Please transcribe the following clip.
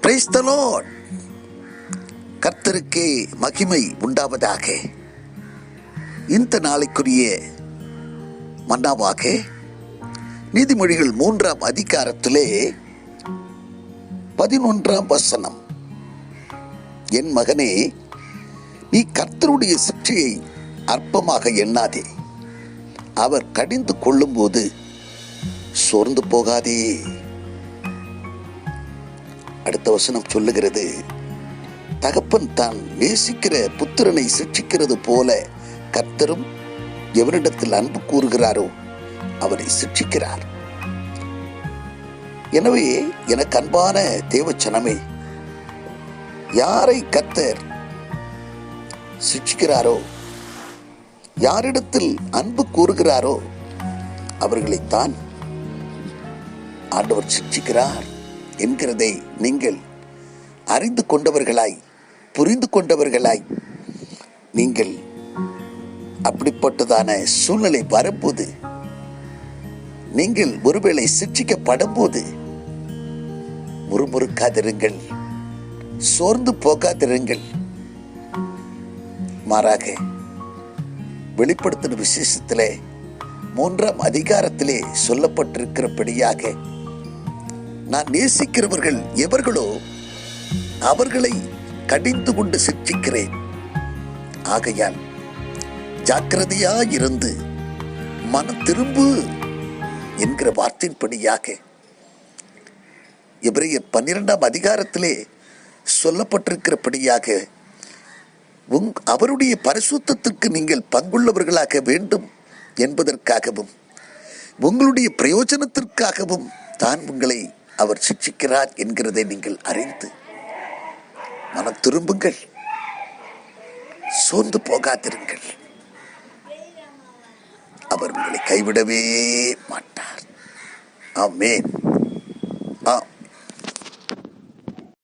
Praise the Lord. கர்த்தருக்கே மகிமை உண்டாவதாக. இந்த நாளைக்குரிய மன்னாவாக நீதிமொழிகள் 3ஆம் அதிகாரத்திலே 11ஆம் வசனம். என் மகனே, நீ கர்த்தருடைய சிட்சையை அற்பமாக எண்ணாதே. அவர் கடிந்து கொள்ளும் போது சோர்ந்து போகாதே. அடுத்த வசனம் சொல்லுகிறது, தகப்பன் தான் நேசிக்கிற புத்திரனை சிட்சிக்கிறது போல கர்த்தரும் எவரிடத்தில் அன்பு கூறுகிறாரோ அவரை சிட்சிக்கிறார். எனவே எனக்கு அன்பான தேவச்சனமே, யாரை கர்த்தர் சிட்சிக்கிறாரோ, யாரிடத்தில் அன்பு கூறுகிறாரோ அவர்களைத்தான் ஆண்டவர் சிட்சிக்கிறார் என்கிறதை நீங்கள் அறிந்து கொண்டவர்களாய், புரிந்து கொண்டவர்களாய், நீங்கள் அப்படிப்பட்டதான சூழ்நிலை வரும்போது, நீங்கள் ஒருவேளை சிட்சிக்கப்படும் போது முறுமுறுக்காதிருங்கள், சோர்ந்து போகாதிருங்கள். மாறாக வெளிப்படுத்தின விசேஷத்திலே 3ஆம் அதிகாரத்திலே சொல்லப்பட்டிருக்கிறபடியாக, நான் நேசிக்கிறவர்கள் எவர்களோ அவர்களை கடிந்து கொண்டு சிட்சிக்கிறேன். ஆகையால் ஜாக்கிரதையாயிருந்து மனம் திரும்பு என்கிற வார்த்தையின்படியாக எபிரேயர் 12ஆம் அதிகாரத்திலே சொல்லப்பட்டிருக்கிறபடியாக அவருடைய பரிசுத்தத்திற்கு நீங்கள் பங்குள்ளவர்களாக வேண்டும் என்பதற்காகவும் உங்களுடைய பிரயோஜனத்திற்காகவும் தான் உங்களை அவர் சிட்சிக்கிறார் என்கிறதை நீங்கள் அறிந்து மனம் திரும்புங்கள், சோர்ந்து போகாதிருங்கள். அவர் உங்களை கைவிடவே மாட்டார். ஆமென்.